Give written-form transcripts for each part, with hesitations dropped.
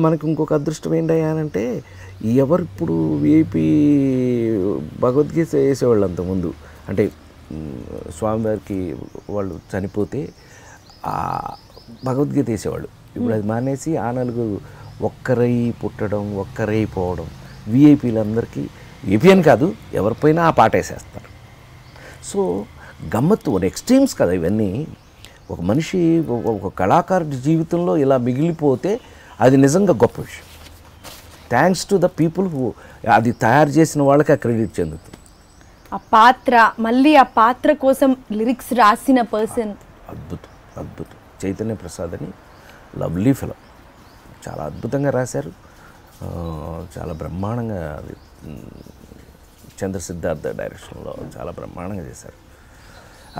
మనకి ఇంకొక అదృష్టం ఏంటంటే ఎవరు ఇప్పుడు విఐపి భగవద్గీత వేసేవాళ్ళు అంతకుముందు అంటే స్వామివారికి వాళ్ళు చనిపోతే భగవద్గీత వేసేవాళ్ళు. ఇప్పుడు అది మానేసి ఆ నలుగురు ఒక్కరై పుట్టడం ఒక్కరై పోవడం విఐపీలందరికీ విఐపీ అని కాదు ఎవరిపైనా ఆ పాట వేసేస్తారు. సో గమ్మత్తు ఎక్స్ట్రీమ్స్ కదా ఇవన్నీ. ఒక మనిషి ఒక కళాకారుడి జీవితంలో ఇలా మిగిలిపోతే అది నిజంగా గొప్ప విషయం. Thanks to the people who అది తయారు చేసిన వాళ్ళకి ఆ క్రెడిట్ చెందుతుంది. ఆ పాత్ర మళ్ళీ ఆ పాత్ర కోసం లిరిక్స్ రాసిన పర్సన్ అద్భుతం అద్భుతం. చైతన్య ప్రసాద్ అని లవ్లీ ఫిలం చాలా అద్భుతంగా రాశారు. చాలా బ్రహ్మాండంగా చంద్ర సిద్ధార్థ డైరెక్షన్లో చాలా బ్రహ్మాండంగా చేశారు.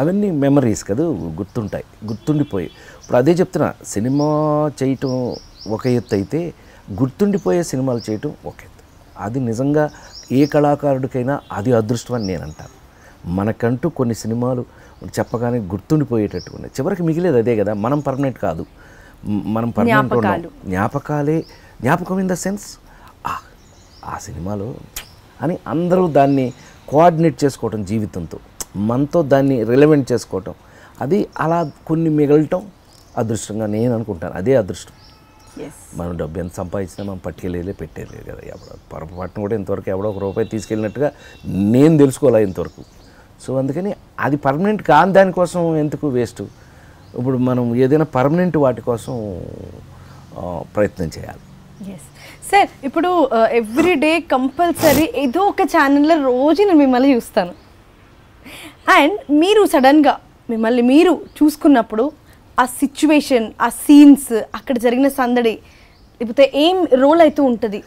అవన్నీ మెమరీస్ కదా, గుర్తుంటాయి, గుర్తుండిపోయి. ఇప్పుడు అదే చెప్తున్నా, సినిమా చేయటం ఒక ఎత్తు అయితే గుర్తుండిపోయే సినిమాలు చేయటం ఒక ఎత్తు. అది నిజంగా ఏ కళాకారుడికైనా అది అదృష్టం అని నేను అంటాను. మనకంటూ కొన్ని సినిమాలు చెప్పగానే గుర్తుండిపోయేటట్టు ఉన్నాయి. చివరికి మిగిలేదు అదే కదా. మనం పర్మనెంట్ కాదు, మనం పర్మనెంట్ ఉన్నాం. జ్ఞాపకాలే జ్ఞాపకం ఇన్ ద సెన్స్ ఆ సినిమాలో అని అందరూ దాన్ని కోఆర్డినేట్ చేసుకోవటం జీవితంతో, మనతో దాన్ని రిలవెంట్ చేసుకోవటం, అది అలా కొన్ని మిగలటం అదృష్టంగా నేను అనుకుంటాను. అదే అదృష్టం. మనం డబ్బు ఎంత సంపాదించినా మనం పట్టుకెళ్ళే పెట్టేది కదా. పొరపాటున కూడా ఇంతవరకు ఎవడో ఒక రూపాయి తీసుకెళ్ళినట్టుగా నేను తెలుసుకోలే ఇంతవరకు. సో అందుకని అది పర్మనెంట్ కాని దానికోసం ఎందుకు వేస్ట్. ఇప్పుడు మనం ఏదైనా పర్మనెంట్ వాటి కోసం ప్రయత్నం చేయాలి. సార్ ఇప్పుడు ఎవ్రీడే కంపల్సరీ ఏదో ఒక ఛానల్లో రోజు నేను మిమ్మల్ని చూస్తాను. అండ్ మీరు సడన్గా మిమ్మల్ని మీరు చూసుకున్నప్పుడు ఆ సిచ్యువేషన్, ఆ సీన్స్, అక్కడ జరిగిన సందడి, లేకపోతే ఏం రోల్ అవుతూ ఉంటుంది,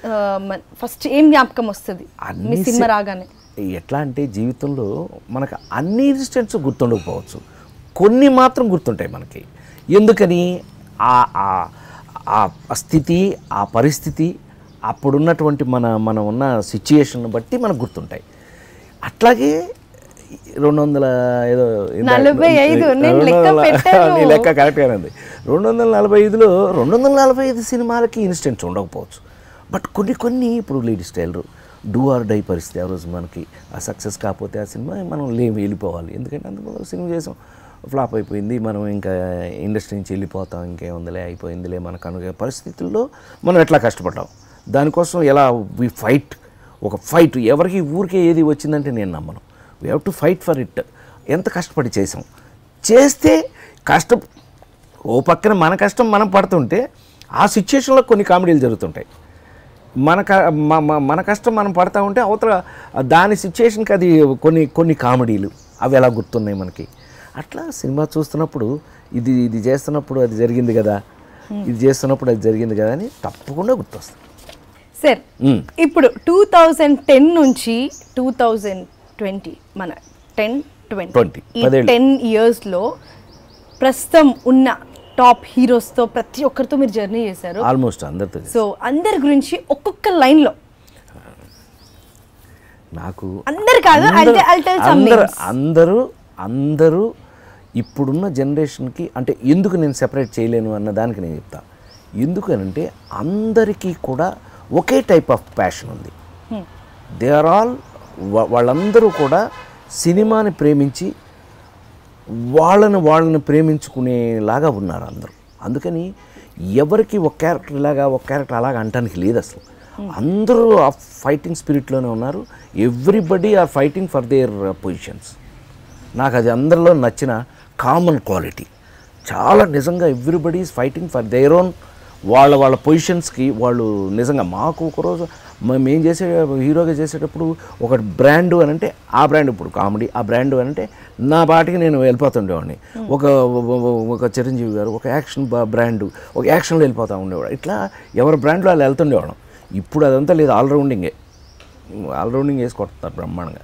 ఫస్ట్ ఏం జ్ఞాపకం వస్తుంది మీ సినిమా రాగానే? ఎట్లా అంటే జీవితంలో మనకు అన్ని ఇన్సిడెంట్స్ గుర్తుండకపోవచ్చు, కొన్ని మాత్రం గుర్తుంటాయి మనకి. ఎందుకని ఆ స్థితి, ఆ పరిస్థితి, అప్పుడున్నటువంటి మనం ఉన్న సిచ్యుయేషన్ బట్టి మనకు గుర్తుంటాయి. అట్లాగే 245 లెక్క కరెక్ట్గానే ఉంది. 245లో 245 సినిమాలకి ఇన్సిడెంట్స్ ఉండకపోవచ్చు. బట్ కొన్ని ఇప్పుడు lead style do or die పరిస్థితి. ఆ రోజు మనకి ఆ సక్సెస్ కాకపోతే ఆ సినిమా మనం వెళ్ళిపోవాలి. ఎందుకంటే అందులో సినిమా చేసాం, ఫ్లాప్ అయిపోయింది, మనం ఇంకా ఇండస్ట్రీ నుంచి వెళ్ళిపోతాం, ఇంకేముందిలే అయిపోయిందిలే మనకు అనుకునే పరిస్థితుల్లో మనం ఎట్లా కష్టపడ్డాం, దానికోసం ఎలా ఒక ఫైట్ ఎవరికి ఊరికే ఏది వచ్చిందంటే నేను నమ్మను. We have to fight for it. ఎంత కష్టపడి చేస్తే ఓ పక్కన మన కష్టం మనం పడుతుంటే ఆ సిచ్యుయేషన్లో కొన్ని కామెడీలు జరుగుతుంటాయి. మన కష్టం మనం పడతా ఉంటే అవతల దాని సిచ్యుయేషన్కి అది కొన్ని కామెడీలు అవి ఎలా గుర్తున్నాయి మనకి. అట్లా సినిమా చూస్తున్నప్పుడు ఇది చేస్తున్నప్పుడు అది జరిగింది కదా, ఇది చేస్తున్నప్పుడు అది జరిగింది కదా అని తప్పకుండా గుర్తొస్తుంది. సార్ ఇప్పుడు 2010 నుంచి 2020 మన 10-20 10 ఇయర్స్లో ప్రస్తుతం ఉన్న టాప్ హీరోస్తో ప్రతి ఒక్కరితో మీరు జర్నీ చేశారు, ఆల్మోస్ట్ అందరితో. సో అందరి గురించి ఒక్కొక్క లైన్లో నాకు అందరు కాదు, అందరూ ఇప్పుడున్న జనరేషన్కి అంటే ఎందుకు నేను సెపరేట్ చేయలేను అన్న దానికి నేను చెప్తా. ఎందుకనంటే అందరికీ కూడా ఒకే టైప్ ఆఫ్ ప్యాషన్ ఉంది. దే ఆర్ ఆల్ వాళ్ళందరూ కూడా సినిమాని ప్రేమించి వాళ్ళని ప్రేమించుకునేలాగా ఉన్నారు అందరూ. అందుకని ఎవరికి ఒక క్యారెక్టర్ అలాగా అంటానికి లేదు అసలు. అందరూ ఆ ఫైటింగ్ స్పిరిట్లోనే ఉన్నారు. Everybody are fighting for their positions. నాకు అది అందరిలో నచ్చిన కామన్ క్వాలిటీ. చాలా నిజంగా everybody is fighting for their own వాళ్ళ పొజిషన్స్కి. వాళ్ళు నిజంగా మాకు ఒకరోజు మేము హీరోగా చేసేటప్పుడు ఒక బ్రాండు అని అంటే ఆ బ్రాండ్, ఇప్పుడు కామెడీ ఆ బ్రాండు అని అంటే నా బాటికి నేను వెళ్ళిపోతుండేవాడిని. ఒక చిరంజీవి గారు ఒక యాక్షన్ బ్రాండు, ఒక యాక్షన్లో వెళ్ళిపోతూ ఉండేవాడు. ఇట్లా ఎవరి బ్రాండ్లో వాళ్ళు వెళ్తుండేవాళ్ళం. ఇప్పుడు అదంతా లేదు, ఆల్రౌండింగ్ వేసి కొడుతున్నారు బ్రహ్మాండంగా.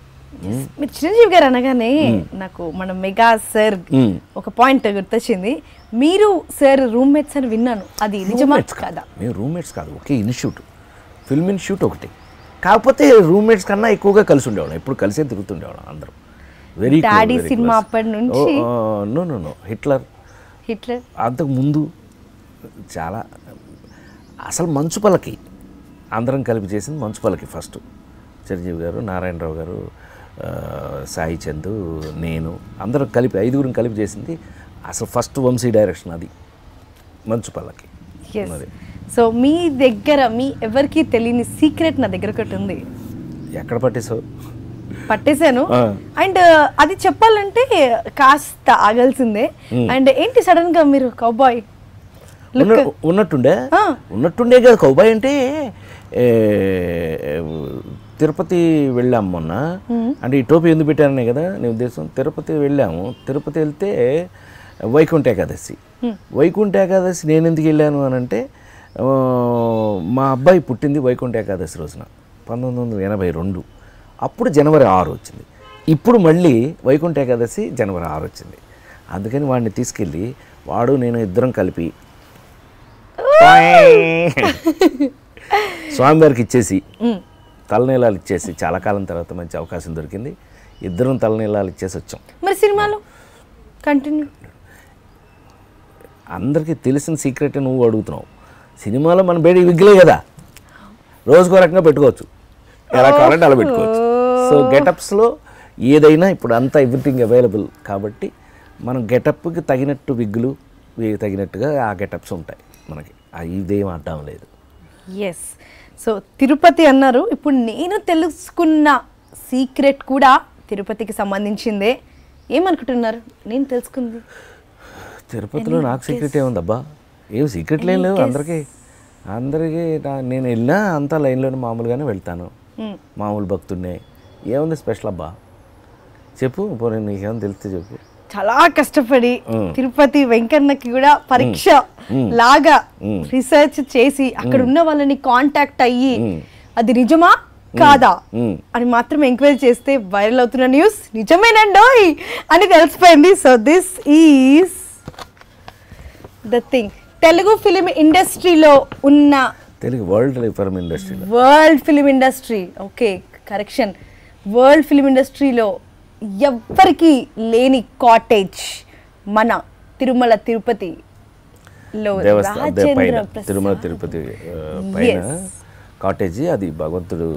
మీరు చిరంజీవి గారు అనగానే నాకు మన మెగా సార్ ఒక పాయింట్ గుర్తొచ్చింది. మీరు సార్ రూమ్మేట్స్ అని విన్నాను, అది నిజమా కాదా? మేము రూమ్మేట్స్ కాదు, ఒకే ఇన్స్టిట్యూట్, ఫిల్మ్ ఇన్స్టిట్యూట్ ఒకటి. కాకపోతే రూమ్మేట్స్ కన్నా ఎక్కువగా కలిసి ఉండేవాళ్ళం, ఎప్పుడు కలిసే తిరుగుతుండేవాళ్ళం అందరం. వెరీ డాడీ సినిమా అప్పటి నుంచి. నో హిట్లర్ అంతకు ముందు చాలా అసలు మంచు పల్లకి అందరం కలిపి చేసింది మంచు పల్లకి ఫస్ట్. చిరంజీవి గారు, నారాయణరావు గారు, సాయి చందు, నేను అందరం కలిపి 5గురం కలిపి చేసింది అసలు ఫస్ట్ వంశీ డైరెక్షన్ అది మంచు పల్లకి. మరి సో మీ దగ్గర మీ ఎవరికి తెలియని సీక్రెట్ నా దగ్గర ఒకటి ఉంది. ఎక్కడ పట్టేసావు? పట్టేశాను. అండ్ అది చెప్పాలంటే కాస్త ఆగాల్సిందే. అండ్ ఏంటి సడన్ గా మీరు కౌబాయ్ ఉన్నట్టుండే కదా. కౌబాయ్ అంటే తిరుపతి వెళ్ళాము మొన్న. అంటే ఈ టోపీ ఎందుకు పెట్టారనే కదా నీ ఉద్దేశం. తిరుపతి వెళ్ళాము. తిరుపతి వెళ్తే వైకుంఠ ఏకాదశి. వైకుంఠ ఏకాదశి నేను ఎందుకు వెళ్ళాను అని అంటే మా అబ్బాయి పుట్టింది వైకుంఠ ఏకాదశి రోజున 1982. అప్పుడు జనవరి 6 వచ్చింది. ఇప్పుడు మళ్ళీ వైకుంఠ ఏకాదశి జనవరి 6 వచ్చింది. అందుకని వాడిని తీసుకెళ్ళి వాడు నేను ఇద్దరం కలిపి స్వామివారికి ఇచ్చేసి తలనీలాలు ఇచ్చేసి, చాలా కాలం తర్వాత మంచి అవకాశం దొరికింది, ఇద్దరం తలనీలాలు ఇచ్చేసి వచ్చాం. మరి సినిమాలో కంటిన్యూ అందరికీ తెలిసిన సీక్రెట్ నువ్వు అడుగుతున్నావు. సినిమాలో మన బయట విగ్గులే కదా, రోజుకో రకంగా పెట్టుకోవచ్చు, ఎలా కావాలంటే అలా పెట్టుకోవచ్చు. సో గెటప్స్లో ఏదైనా ఇప్పుడు అంతా ఎవ్రీథింగ్ అవైలబుల్ కాబట్టి మనం గెటప్కి తగినట్టు విగ్గులు తగినట్టుగా ఆ గెటప్స్ ఉంటాయి మనకి. ఇదేం అడ్డం లేదు. ఎస్. సో తిరుపతి అన్నారు. ఇప్పుడు నేను తెలుసుకున్న సీక్రెట్ కూడా తిరుపతికి సంబంధించిందే. ఏమనుకుంటున్నారు నేను తెలుసుకుంది? తిరుపతిలో నాకు సీక్రెట్ ఏముందబ్బా? ఏం సీక్రెట్లు ఏం లేవు. అందరికీ నేను వెళ్ళినా అంతా లైన్లోనే మామూలుగానే వెళ్తాను, మామూలు భక్తుడినే. ఏముంది స్పెషల్ అబ్బా? చెప్పు, పోనీ నీకేమైనా తెలిస్తే చెప్పు. చాలా కష్టపడి తిరుపతి వెంకన్నకి కూడా పరీక్ష లాగా రీసెర్చ్ చేసి అక్కడ ఉన్న వాళ్ళని కాంటాక్ట్ అయ్యి అది నిజమా కాదా అని మాత్రం ఎంక్వైరీ చేస్తే వైరల్ అవుతున్న న్యూస్ నిజమేనండోయ్ అని తెలిసిపోయింది. So this is the thing. Telugu film ఇండస్ట్రీలో ఉన్న world film industry okay correction world film ఇండస్ట్రీలో ఎవ్వరికి లేని కాటేజ్ మన తిరుమల తిరుపతిలో తిరుమల తిరుపతి పైన కాటేజీ. అది భగవంతుడు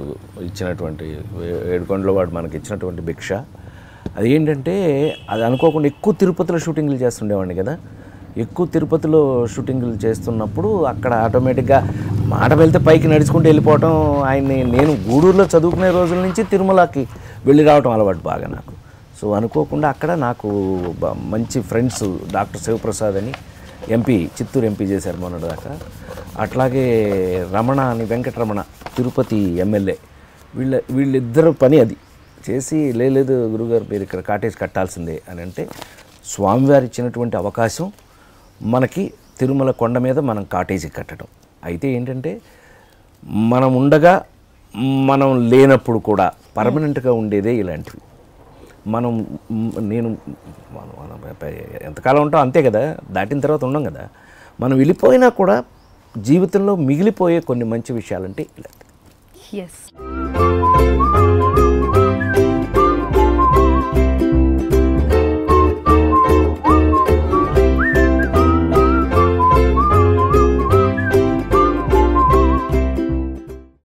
ఇచ్చినటువంటి ఏడుకొండలో వాడు మనకి ఇచ్చినటువంటి భిక్ష. అది ఏంటంటే అది అనుకోకుండా ఎక్కువ తిరుపతిలో షూటింగ్లు చేస్తుండేవాడిని కదా. ఎక్కువ తిరుపతిలో షూటింగ్లు చేస్తున్నప్పుడు అక్కడ ఆటోమేటిక్గా మాట వెళ్తే పైకి నడుచుకుంటూ వెళ్ళిపోవటం. నేను గూడూరులో చదువుకునే రోజుల నుంచి తిరుమలకి వెళ్ళి రావటం అలవాటు బాగా నాకు. సో అనుకోకుండా అక్కడ నాకు మంచి ఫ్రెండ్స్ డాక్టర్ శివప్రసాద్ అని ఎంపీ, చిత్తూరు ఎంపీ చేశారు మొన్నటిదాకా. అట్లాగే రమణ అని, వెంకటరమణ తిరుపతి ఎమ్మెల్యే, వీళ్ళిద్దరు పని అది చేసి లేదు గురుగారు మీరు ఇక్కడ కాటేజ్ కట్టాల్సిందే అని అంటే స్వామివారి ఇచ్చినటువంటి అవకాశం మనకి తిరుమల కొండ మీద మనం కాటేజీ కట్టడం. అయితే ఏంటంటే మనం ఉండగా మనం లేనప్పుడు కూడా పర్మనెంట్గా ఉండేదే ఇలాంటివి. నేను ఎంతకాలం ఉంటాం అంతే కదా, దాటిన తర్వాత ఉండం కదా. మనం వెళ్ళిపోయినా కూడా జీవితంలో మిగిలిపోయే కొన్ని మంచి విషయాలంటే ఇలాంటివి. ఎస్.